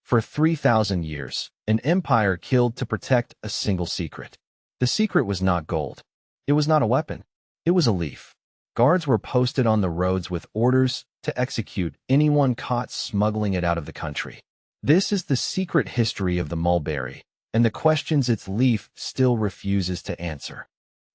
For 3,000 years, an empire killed to protect a single secret. The secret was not gold. It was not a weapon. It was a leaf. Guards were posted on the roads with orders to execute anyone caught smuggling it out of the country. This is the secret history of the mulberry, and the questions its leaf still refuses to answer.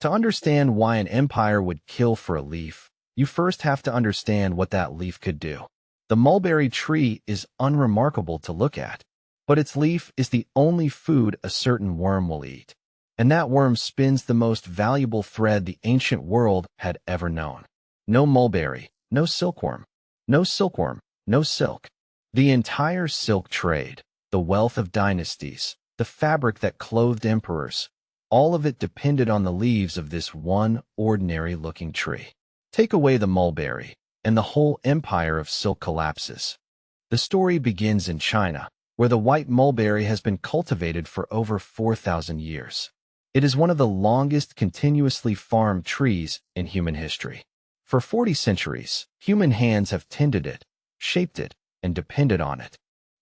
To understand why an empire would kill for a leaf, you first have to understand what that leaf could do. The mulberry tree is unremarkable to look at, but its leaf is the only food a certain worm will eat. And that worm spins the most valuable thread the ancient world had ever known. No mulberry, no silkworm. No silkworm, no silk. The entire silk trade, the wealth of dynasties, the fabric that clothed emperors, all of it depended on the leaves of this one ordinary-looking tree. Take away the mulberry, and the whole empire of silk collapses. The story begins in China, where the white mulberry has been cultivated for over 4,000 years. It is one of the longest continuously farmed trees in human history. For 40 centuries, human hands have tended it, shaped it, and depended on it.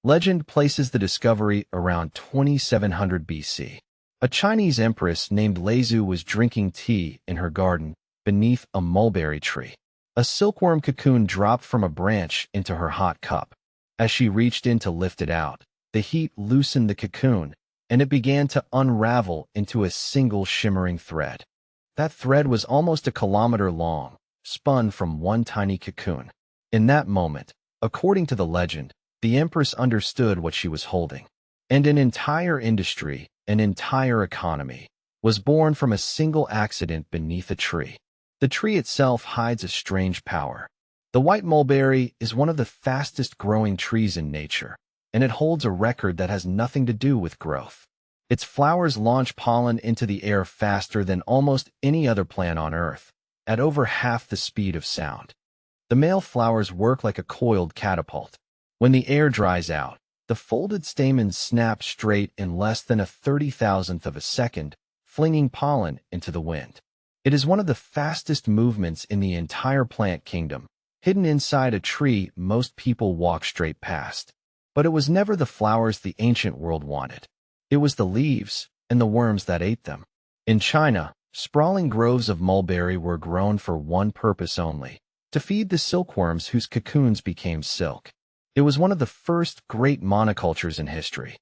Legend places the discovery around 2700 BC. A Chinese empress named Leizu was drinking tea in her garden beneath a mulberry tree. A silkworm cocoon dropped from a branch into her hot cup. As she reached in to lift it out, the heat loosened the cocoon, and it began to unravel into a single shimmering thread. That thread was almost a kilometer long, spun from one tiny cocoon. In that moment, according to the legend, the empress understood what she was holding. And an entire industry, an entire economy, was born from a single accident beneath a tree. The tree itself hides a strange power. The white mulberry is one of the fastest-growing trees in nature, and it holds a record that has nothing to do with growth. Its flowers launch pollen into the air faster than almost any other plant on Earth, at over half the speed of sound. The male flowers work like a coiled catapult. When the air dries out, the folded stamens snap straight in less than a 30,000th of a second, flinging pollen into the wind. It is one of the fastest movements in the entire plant kingdom. Hidden inside a tree, most people walk straight past. But it was never the flowers the ancient world wanted. It was the leaves and the worms that ate them. In China, sprawling groves of mulberry were grown for one purpose only: to feed the silkworms whose cocoons became silk. It was one of the first great monocultures in history.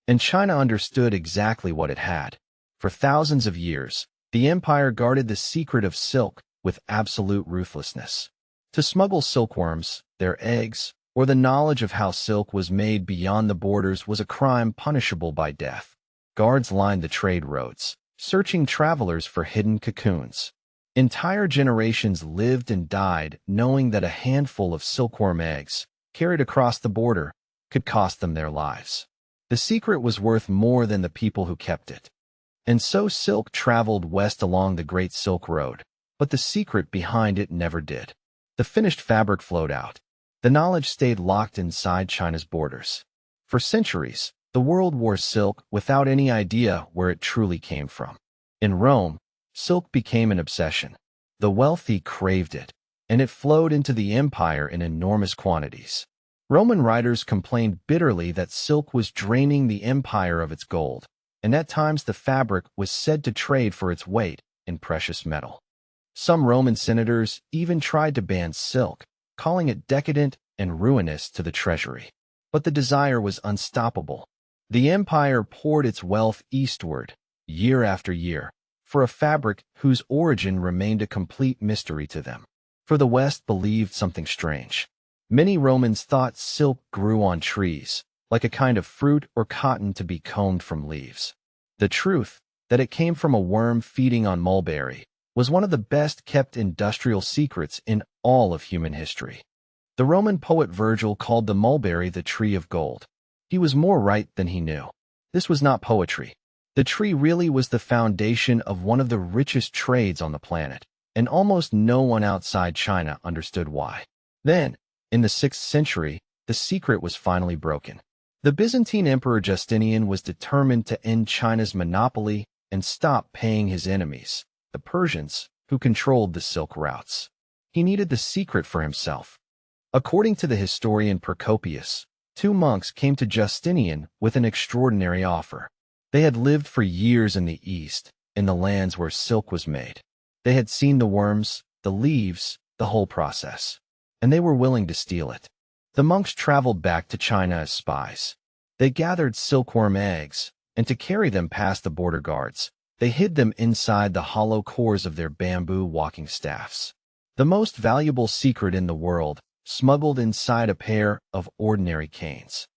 And China understood exactly what it had. For thousands of years, the empire guarded the secret of silk with absolute ruthlessness. To smuggle silkworms, their eggs, or the knowledge of how silk was made beyond the borders was a crime punishable by death. Guards lined the trade roads, searching travelers for hidden cocoons. Entire generations lived and died knowing that a handful of silkworm eggs, carried across the border, could cost them their lives. The secret was worth more than the people who kept it. And so silk traveled west along the Great Silk Road, but the secret behind it never did. The finished fabric flowed out. The knowledge stayed locked inside China's borders. For centuries, the world wore silk without any idea where it truly came from. In Rome, silk became an obsession. The wealthy craved it, and it flowed into the empire in enormous quantities. Roman writers complained bitterly that silk was draining the empire of its gold, and at times the fabric was said to trade for its weight in precious metal. Some Roman senators even tried to ban silk, calling it decadent and ruinous to the treasury. But the desire was unstoppable. The empire poured its wealth eastward, year after year, for a fabric whose origin remained a complete mystery to them. For the West believed something strange. Many Romans thought silk grew on trees, like a kind of fruit or cotton to be combed from leaves. The truth, that it came from a worm feeding on mulberry, was one of the best-kept industrial secrets in all of human history. The Roman poet Virgil called the mulberry the tree of gold. He was more right than he knew. This was not poetry. The tree really was the foundation of one of the richest trades on the planet, and almost no one outside China understood why. Then, in the 6th century, the secret was finally broken. The Byzantine Emperor Justinian was determined to end China's monopoly and stop paying his enemies, the Persians, who controlled the silk routes. He needed the secret for himself. According to the historian Procopius, two monks came to Justinian with an extraordinary offer. They had lived for years in the East, in the lands where silk was made. They had seen the worms, the leaves, the whole process, and they were willing to steal it. The monks traveled back to China as spies. They gathered silkworm eggs, and to carry them past the border guards, they hid them inside the hollow cores of their bamboo walking staffs. The most valuable secret in the world, smuggled inside a pair of ordinary canes.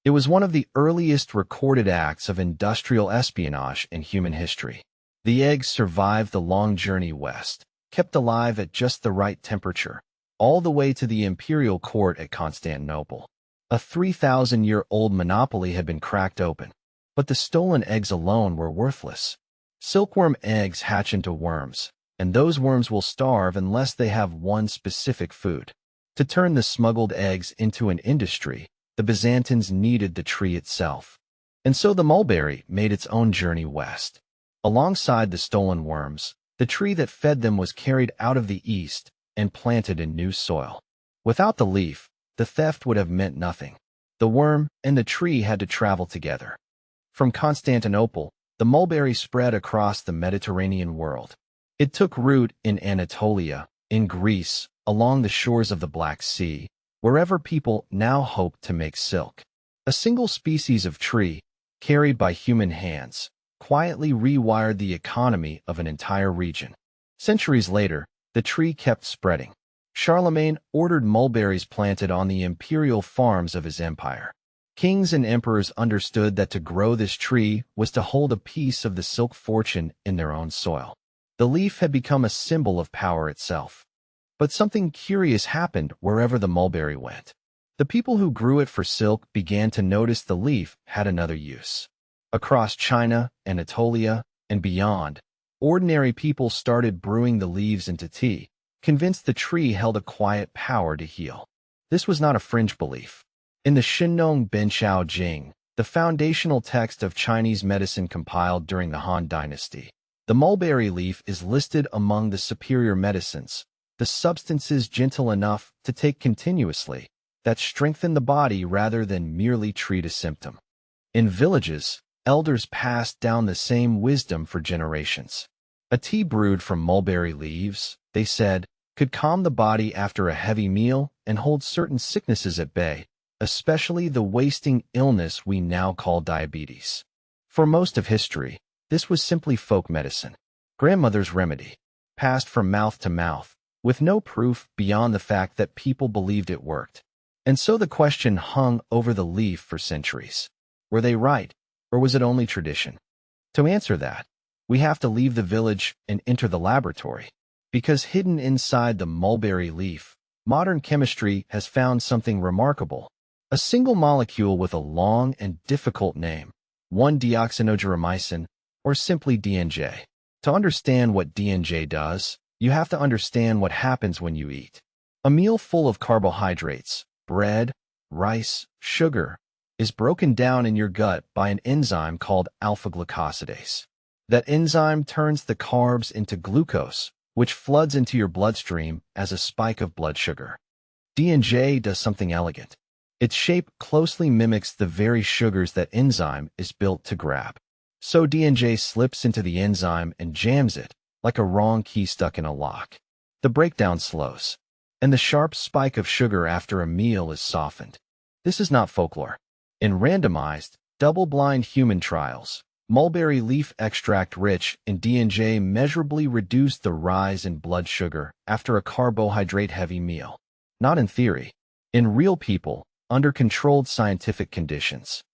It was one of the earliest recorded acts of industrial espionage in human history. The eggs survived the long journey west, kept alive at just the right temperature, all the way to the imperial court at Constantinople. A 3,000-year-old monopoly had been cracked open, but the stolen eggs alone were worthless. Silkworm eggs hatch into worms, and those worms will starve unless they have one specific food. To turn the smuggled eggs into an industry, the Byzantines needed the tree itself. And so the mulberry made its own journey west. Alongside the stolen worms, the tree that fed them was carried out of the east and planted in new soil. Without the leaf, the theft would have meant nothing. The worm and the tree had to travel together. From Constantinople, the mulberry spread across the Mediterranean world. It took root in Anatolia, in Greece, along the shores of the Black Sea, wherever people now hoped to make silk. A single species of tree, carried by human hands, quietly rewired the economy of an entire region. Centuries later, the tree kept spreading. Charlemagne ordered mulberries planted on the imperial farms of his empire. Kings and emperors understood that to grow this tree was to hold a piece of the silk fortune in their own soil. The leaf had become a symbol of power itself. But something curious happened wherever the mulberry went. The people who grew it for silk began to notice the leaf had another use. Across China, Anatolia, and beyond, ordinary people started brewing the leaves into tea, convinced the tree held a quiet power to heal. This was not a fringe belief. In the Shinnong Benqiao Jing, the foundational text of Chinese medicine compiled during the Han Dynasty, the mulberry leaf is listed among the superior medicines, the substances gentle enough to take continuously, that strengthen the body rather than merely treat a symptom. In villages, elders passed down the same wisdom for generations. A tea brewed from mulberry leaves, they said, could calm the body after a heavy meal and hold certain sicknesses at bay, especially the wasting illness we now call diabetes. For most of history, this was simply folk medicine, grandmother's remedy, passed from mouth to mouth, with no proof beyond the fact that people believed it worked. And so the question hung over the leaf for centuries. Were they right, or was it only tradition? To answer that, we have to leave the village and enter the laboratory, because hidden inside the mulberry leaf, modern chemistry has found something remarkable. A single molecule with a long and difficult name, 1-deoxynitromycin, or simply DNJ. To understand what DNJ does, you have to understand what happens when you eat. A meal full of carbohydrates, bread, rice, sugar, is broken down in your gut by an enzyme called alpha-glucosidase. That enzyme turns the carbs into glucose, which floods into your bloodstream as a spike of blood sugar. DNJ does something elegant. Its shape closely mimics the very sugars that enzyme is built to grab. So DNJ slips into the enzyme and jams it, like a wrong key stuck in a lock. The breakdown slows, and the sharp spike of sugar after a meal is softened. This is not folklore. In randomized, double-blind human trials, mulberry leaf extract rich in DNJ measurably reduced the rise in blood sugar after a carbohydrate-heavy meal. Not in theory. In real people, under controlled scientific conditions.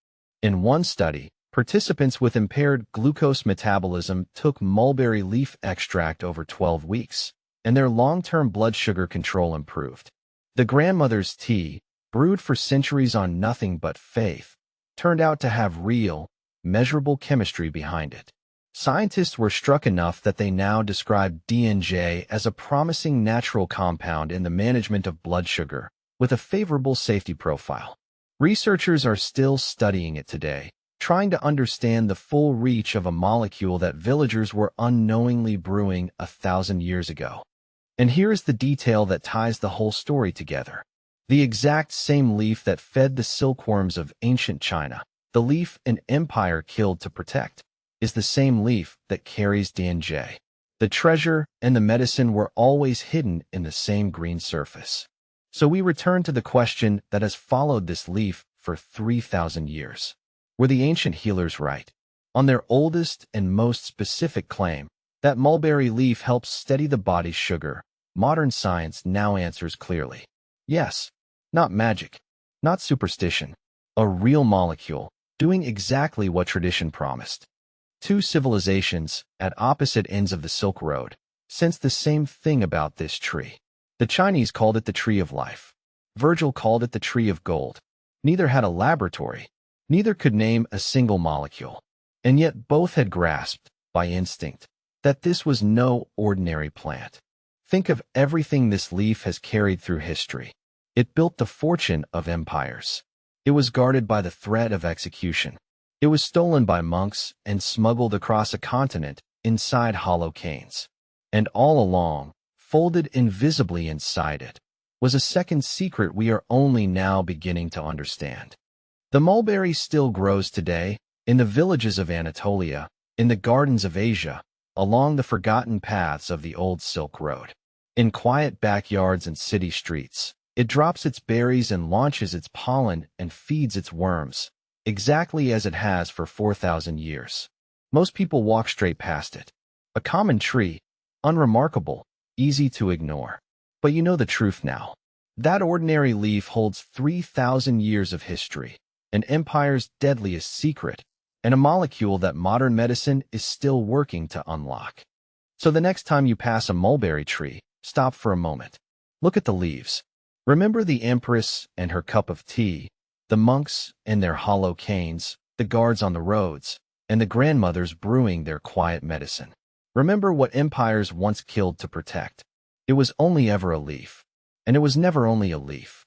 In one study, participants with impaired glucose metabolism took mulberry leaf extract over 12 weeks, and their long-term blood sugar control improved. The grandmother's tea, brewed for centuries on nothing but faith, turned out to have real, measurable chemistry behind it. Scientists were struck enough that they now describe DNJ as a promising natural compound in the management of blood sugar, with a favorable safety profile. Researchers are still studying it today, trying to understand the full reach of a molecule that villagers were unknowingly brewing 1,000 years ago. And here is the detail that ties the whole story together. The exact same leaf that fed the silkworms of ancient China, the leaf an empire killed to protect, is the same leaf that carries Danjie. The treasure and the medicine were always hidden in the same green surface. So we return to the question that has followed this leaf for 3,000 years. Were the ancient healers right? On their oldest and most specific claim, that mulberry leaf helps steady the body's sugar, modern science now answers clearly. Yes, not magic, not superstition, a real molecule, doing exactly what tradition promised. Two civilizations, at opposite ends of the Silk Road, sensed the same thing about this tree. The Chinese called it the tree of life. Virgil called it the tree of gold. Neither had a laboratory. Neither could name a single molecule. And yet both had grasped, by instinct, that this was no ordinary plant. Think of everything this leaf has carried through history. It built the fortune of empires. It was guarded by the threat of execution. It was stolen by monks and smuggled across a continent inside hollow canes. And all along, folded invisibly inside it, was a second secret we are only now beginning to understand. The mulberry still grows today, in the villages of Anatolia, in the gardens of Asia, along the forgotten paths of the old Silk Road. In quiet backyards and city streets, it drops its berries and launches its pollen and feeds its worms, exactly as it has for 4,000 years. Most people walk straight past it. A common tree, unremarkable, easy to ignore. But you know the truth now. That ordinary leaf holds 3,000 years of history, an empire's deadliest secret, and a molecule that modern medicine is still working to unlock. So the next time you pass a mulberry tree, stop for a moment. Look at the leaves. Remember the empress and her cup of tea, the monks and their hollow canes, the guards on the roads, and the grandmothers brewing their quiet medicine. Remember what empires once killed to protect. It was only ever a leaf, and it was never only a leaf.